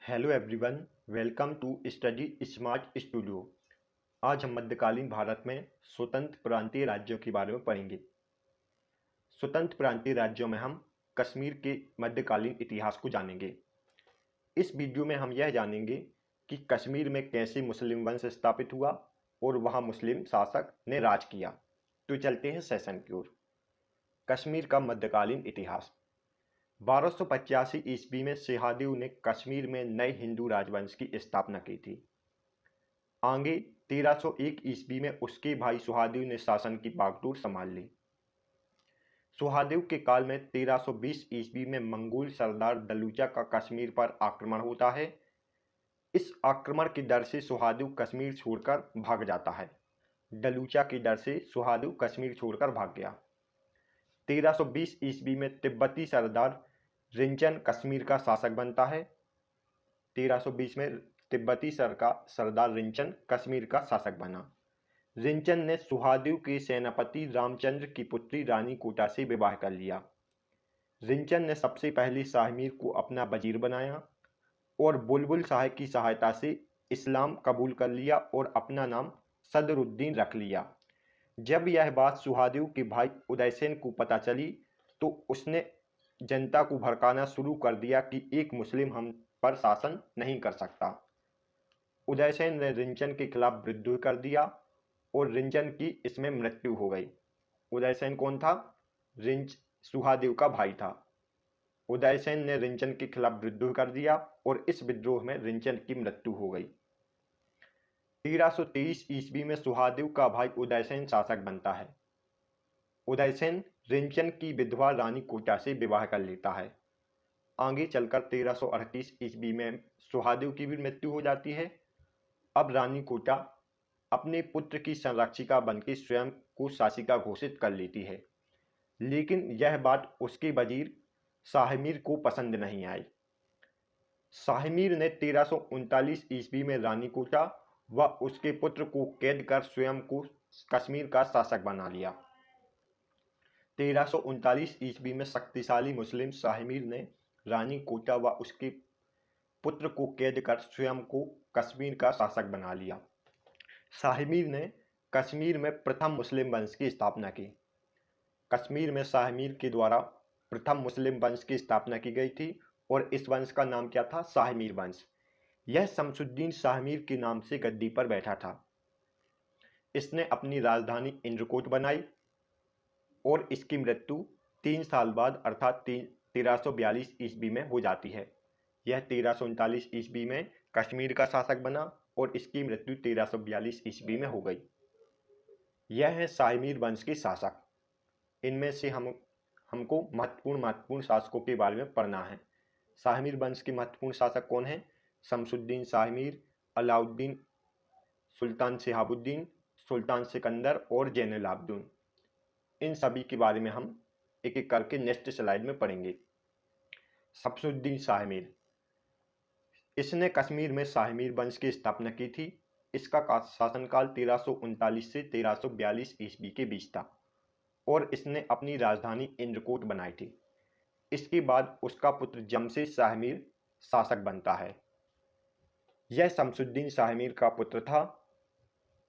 Hello everyone, welcome to Study Smart Studio. आज हम मध्यकालीन भारत में स्वतंत्र प्रांतीय राज्यों के बारे में पढ़ेंगे। स्वतंत्र प्रांतीय राज्यों में हम कश्मीर के मध्यकालीन इतिहास को जानेंगे। इस वीडियो में हम यह जानेंगे कि कश्मीर में कैसे मुस्लिम वंश स्थापित हुआ और वहां मुस्लिम शासक ने राज किया। तो चलते हैं सेशन की ओर। कश्मीर का मध्यकालीन इतिहास। 1285 ईस्वी में सिहादिव ने कश्मीर में नए हिंदू राजवंश की स्थापना की थी। आगे 1301 ईस्वी में उसके भाई सुहादेव ने शासन की बागडोर संभाल ली। सुहादेव के काल में 1320 ईस्वी में मंगोल सरदार दलूचा का कश्मीर पर आक्रमण होता है। इस आक्रमण के डर से सुहादेव कश्मीर छोड़कर भाग जाता है। दलूचा के डर से सुहादेव कश्मीर छोड़कर भाग गया। 1320 ईस्वी में तिब्बती सरदार रिंचन कश्मीर का शासक बनता है। 1320 में तिब्बती सरदार रिंचन कश्मीर का शासक बना। रिंचन ने सुहादेव के सेनापति रामचंद्र की पुत्री रानी कोटा से विवाह कर लिया। रिंचन ने सबसे पहले शाहमीर को अपना वजीर बनाया और बुलबुल शाह की सहायता से इस्लाम कबूल कर लिया और अपना नाम सदरुद्दीन रख लिया। जब यह बात सुहादेव के भाई उदयसेन को पता चली तो उसने जनता को भड़काना शुरू कर दिया कि एक मुस्लिम हम पर शासन नहीं कर सकता। उदयसेन ने रिंचन के खिलाफ विद्रोह कर दिया और रिंचन की इसमें मृत्यु हो गई। उदयसेन कौन था? सुहादेव का भाई था। उदयसेन ने रिंचन के खिलाफ विद्रोह कर दिया और इस विद्रोह में रिंचन की मृत्यु हो गई। 1323 ईस्वी में सुहादेव का भाई उदयसेन शासक बनता है। उदयसेन रिंचन की विधवा रानी कोटा से विवाह कर लेता है। आगे चलकर 1338 ईस्वी में सुहादेव की भी मृत्यु हो जाती है। अब रानी कोटा अपने पुत्र की संरक्षिका बनकर स्वयं को शासिका घोषित कर लेती है, लेकिन यह बात उसके वजीर शाहमीर को पसंद नहीं आई। शाहमीर ने 1339 ईस्वी में रानी कोटा व उसके पुत्र को कैद कर स्वयं को कश्मीर का शासक बना लिया। 1339 ईस्वी में शक्तिशाली मुस्लिम शाहमीर ने रानी कोटा व उसके पुत्र को कैद कर स्वयं को कश्मीर का शासक बना लिया। शाहमीर ने कश्मीर में प्रथम मुस्लिम वंश की स्थापना की। कश्मीर में शाहमीर के द्वारा प्रथम मुस्लिम वंश की स्थापना की गई थी और इस वंश का नाम क्या था? शाहमीर वंश। यह शमसुद्दीन शाहमीर के नाम से गद्दी पर बैठा था। इसने अपनी राजधानी इंद्रकोट बनाई और इसकी मृत्यु 3 साल बाद अर्थात 1342 ईस्वी में हो जाती है। यह 1339 ईस्वी में कश्मीर का शासक बना और इसकी मृत्यु 1342 ईस्वी में हो गई। यह है शाहमीर वंश के शासक। इनमें से हमको महत्वपूर्ण शासकों के बारे में पढ़ना है। शाहमीर वंश के महत्वपूर्ण शासक कौन हैं? शमसुद्दीन शाहमीर, अलाउद्दीन, सुल्तान शिहाबुद्दीन, सुल्तान सिकंदर और जैनुल आबदीन। इन सभी के बारे में हम एक एक करके नेक्स्ट स्लाइड में पढ़ेंगे। शमसुद्दीन शाहमीर, इसने कश्मीर में शाहमीर वंश की स्थापना की थी। इसका शासनकाल 1339 से 1342 ईस्वी के बीच था और इसने अपनी राजधानी इंद्रकोट बनाई थी। इसके बाद उसका पुत्र जमशेद शाहमीर शासक बनता है। यह शमसुद्दीन शाहमीर का पुत्र था।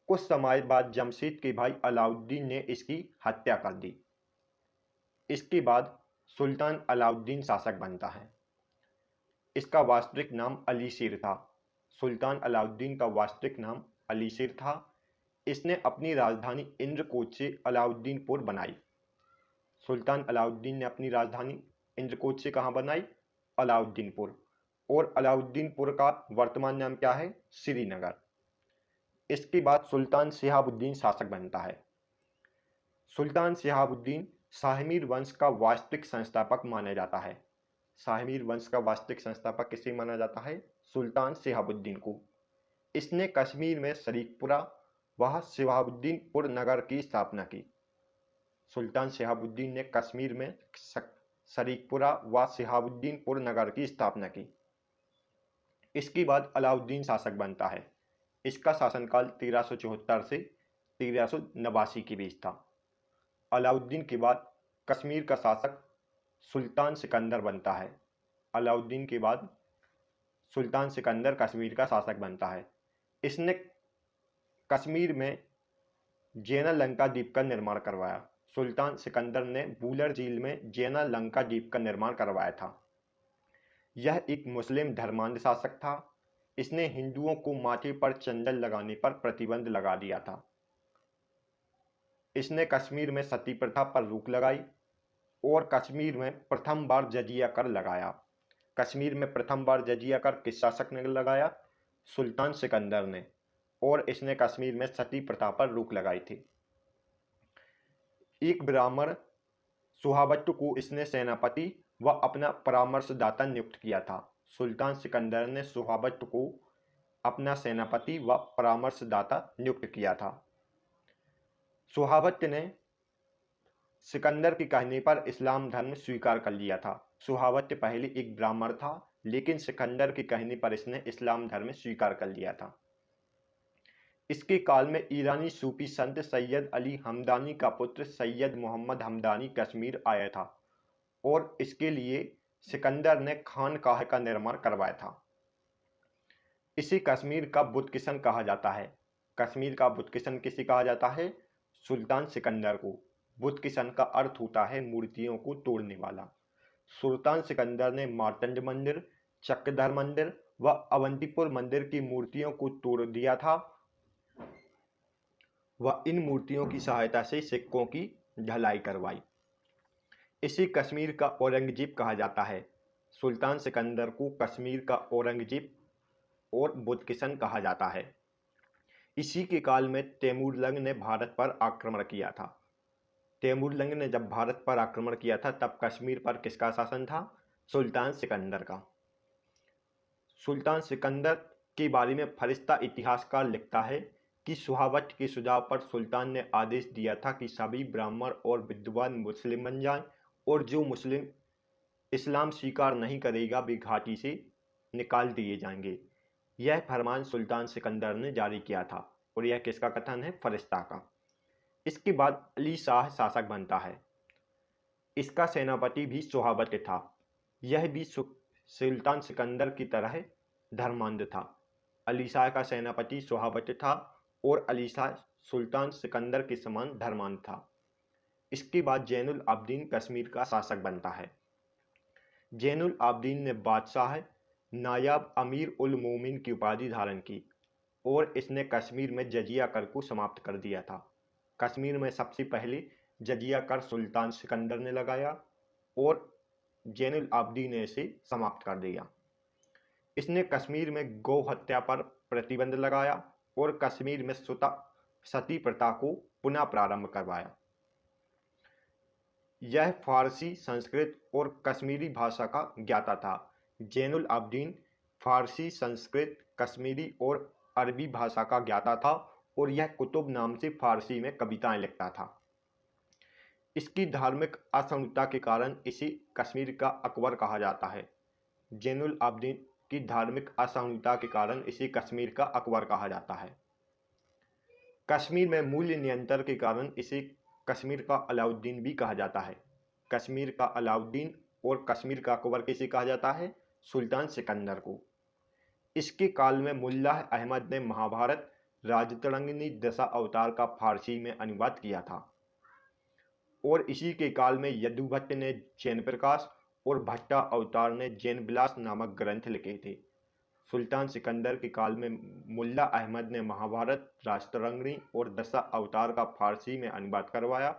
कुछ समय बाद जमशेद के भाई अलाउद्दीन ने इसकी हत्या कर दी। इसके बाद सुल्तान अलाउद्दीन शासक बनता है। इसका वास्तविक नाम अलीशेर था। सुल्तान अलाउद्दीन का वास्तविक नाम अलीशेर था। इसने अपनी राजधानी इंद्रकोट से अलाउद्दीनपुर बनाई। सुल्तान अलाउद्दीन ने अपनी राजधानी इंद्रकोट से कहाँ बनाई? अलाउद्दीनपुर। और अलाउद्दीनपुर का वर्तमान नाम क्या है? श्रीनगर। इसके बाद सुल्तान शिहाबुद्दीन शासक बनता है। सुल्तान शिहाबुद्दीन शाहमीर वंश का वास्तविक संस्थापक माना जाता है। शाहमीर वंश का वास्तविक संस्थापक किसे माना जाता है? सुल्तान शिहाबुद्दीन को। इसने कश्मीर में शरीकपुरा व शिहाबुद्दीनपुर नगर की स्थापना की। सुल्तान शिहाबुद्दीन ने कश्मीर में शरीकपुरा व शिहाबुद्दीनपुर नगर की स्थापना की। इसके बाद अलाउद्दीन शासक बनता है। इसका शासनकाल 1374 से 1389 के बीच था। अलाउद्दीन के बाद कश्मीर का शासक सुल्तान सिकंदर बनता है। अलाउद्दीन के बाद सुल्तान सिकंदर कश्मीर का शासक बनता है। इसने कश्मीर में जेना लंका द्वीप का निर्माण करवाया। सुल्तान सिकंदर ने बूलर झील में जेना लंका द्वीप का निर्माण करवाया था। यह एक मुस्लिम धर्मांध शासक था। इसने हिंदुओं को माथे पर चंदन लगाने पर प्रतिबंध लगा दिया था। इसने कश्मीर में सती प्रथा पर रोक लगाई और कश्मीर में प्रथम बार जजिया कर लगाया। कश्मीर में प्रथम बार जजिया कर किस शासक ने लगाया? सुल्तान सिकंदर ने। और इसने कश्मीर में सती प्रथा पर रोक लगाई थी। एक ब्राह्मण सुहावत को इसने सेनापति व अपना परामर्शदाता नियुक्त किया था। सुल्तान सिकंदर ने सुहावत को अपना सेनापति व परामर्शदाता नियुक्त किया था। सुहावत ने सिकंदर के कहने पर इस्लाम धर्म स्वीकार कर लिया था। सुहावत पहले एक ब्राह्मण था, लेकिन सिकंदर के कहने पर इसने इस्लाम धर्म स्वीकार कर लिया था। इसके काल में ईरानी सूफी संत सैयद अली हमदानी का पुत्र सैयद मोहम्मद हमदानी कश्मीर आया था और इसके लिए सिकंदर ने खानकाह का निर्माण करवाया था। इसी कश्मीर का बुतकिशन कहा जाता है। कश्मीर का बुतकिशन किसे कहा जाता है? सुल्तान सिकंदर को। बुतकिशन का अर्थ होता है मूर्तियों को तोड़ने वाला। सुल्तान सिकंदर ने मार्तंड मंदिर, चक्रधर मंदिर व अवंतीपुर मंदिर की मूर्तियों को तोड़ दिया था व इन मूर्तियों की सहायता से सिक्कों की ढलाई करवाई। इसी कश्मीर का औरंगजेब कहा जाता है। सुल्तान सिकंदर को कश्मीर का औरंगजेब और बुतकिशन कहा जाता है। इसी के काल में तैमूरलंग ने भारत पर आक्रमण किया था। तैमूरलंग ने जब भारत पर आक्रमण किया था तब कश्मीर पर किसका शासन था? सुल्तान सिकंदर का। सुल्तान सिकंदर के बारे में फरिश्ता इतिहासकार लिखता है कि सुहावत के सुझाव पर सुल्तान ने आदेश दिया था कि सभी ब्राह्मण और विद्वान मुस्लिम बन जाएं और जो मुस्लिम इस्लाम स्वीकार नहीं करेगा वे घाटी से निकाल दिए जाएंगे। यह फरमान सुल्तान सिकंदर ने जारी किया था और यह किसका कथन है? फरिश्ता का। इसके बाद अली शाह शासक बनता है। इसका सेनापति भी सुहावत था। यह भी सुल्तान सिकंदर की तरह धर्मांध था। अली शाह का सेनापति सुहावत था और अली शाह सुल्तान सिकंदर के समान धर्मांध था। इसके बाद जैनुल आबदीन कश्मीर का शासक बनता है। जैनुल आबदीन ने बादशाह नायाब अमीर उल मोमिन की उपाधि धारण की और इसने कश्मीर में जजिया कर को समाप्त कर दिया था। कश्मीर में सबसे पहले जजिया कर सुल्तान सिकंदर ने लगाया और जैनुल आबदीन ने इसे समाप्त कर दिया। इसने कश्मीर में गौ हत्या पर प्रतिबंध लगाया और कश्मीर में सती प्रथा को पुनः प्रारंभ करवाया। यह फारसी, संस्कृत और कश्मीरी भाषा का ज्ञाता था। जैनुल आबदीन फारसी, संस्कृत, कश्मीरी और अरबी भाषा का ज्ञाता था और यह कुतुब नाम से फारसी में कविताएं लिखता था। इसकी धार्मिक असहिष्णुता के कारण इसे कश्मीर का अकबर कहा जाता है। जैनुल आबदीन की धार्मिक असहिष्णुता के कारण इसे कश्मीर का अकबर कहा जाता है। कश्मीर में मूल्य नियंत्रण के कारण इसे कश्मीर का अलाउद्दीन भी कहा जाता है। कश्मीर का अलाउद्दीन और कश्मीर का अकबर किसे कहा जाता है? सुल्तान सिकंदर को। इसके काल में मुल्ला अहमद ने महाभारत राजतरंगिणी दशा अवतार का फारसी में अनुवाद किया था और इसी के काल में यदुभट्ट ने जैन प्रकाश और भट्टा अवतार ने जैन विलास नामक ग्रंथ लिखे थे। सुल्तान सिकंदर के काल में मुल्ला अहमद ने महाभारत राजतरंगिणी और दशा अवतार का फारसी में अनुवाद करवाया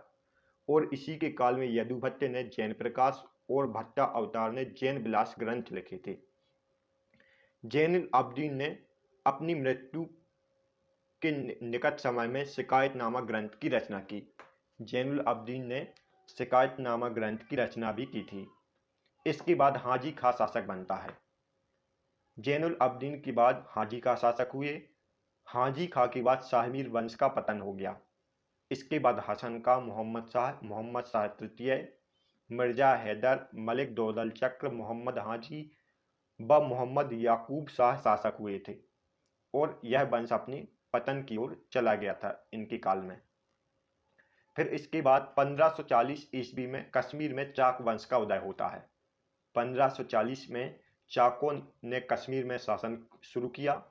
और इसी के काल में यदुभट्ट ने जैन प्रकाश और भट्टा अवतार ने जैन विलास ग्रंथ लिखे थे। जैनुल आबदीन ने अपनी मृत्यु के निकट समय में शिकायत नामक ग्रंथ की रचना की। जैनुल आबदीन ने शिकायत नामक ग्रंथ की रचना भी की थी। इसके बाद हाजी खां शासक बनता है। जैनुल आबदीन के बाद हाजी खां शासक हुए। हाजी खां के बाद शाहमीर वंश का पतन हो गया। इसके बाद हसन का, मोहम्मद शाह तृतीय, मिर्जा हैदर, मलिक दौलत चक्र, मोहम्मद हाजी व मोहम्मद याकूब शाह शासक हुए थे और यह वंश अपनी पतन की ओर चला गया था इनके काल में। फिर इसके बाद 1540 ईस्वी में कश्मीर में चाक वंश का उदय होता है। 1540 में चाकों ने कश्मीर में शासन शुरू किया।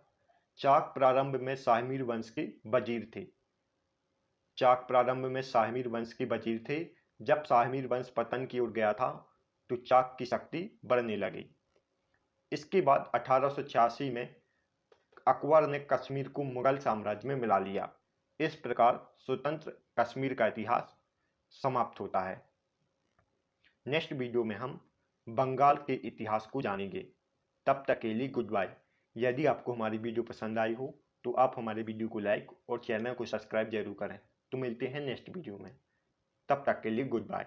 चाक प्रारंभ में शाहमीर वंश के वजीर थे। चाक प्रारंभ में शाहमीर वंश के वजीर थे। जब शाहमीर वंश पतन की ओर गया था तो चाक की शक्ति बढ़ने लगी। इसके बाद 1886 में अकबर ने कश्मीर को मुगल साम्राज्य में मिला लिया। इस प्रकार स्वतंत्र कश्मीर का इतिहास समाप्त होता है। नेक्स्ट वीडियो में हम बंगाल के इतिहास को जानेंगे। तब तक के लिए गुड बाय। यदि आपको हमारी वीडियो पसंद आई हो तो आप हमारे वीडियो को लाइक और चैनल को सब्सक्राइब जरूर करें। तो मिलते हैं नेक्स्ट वीडियो में। तब तक के लिए गुड बाय।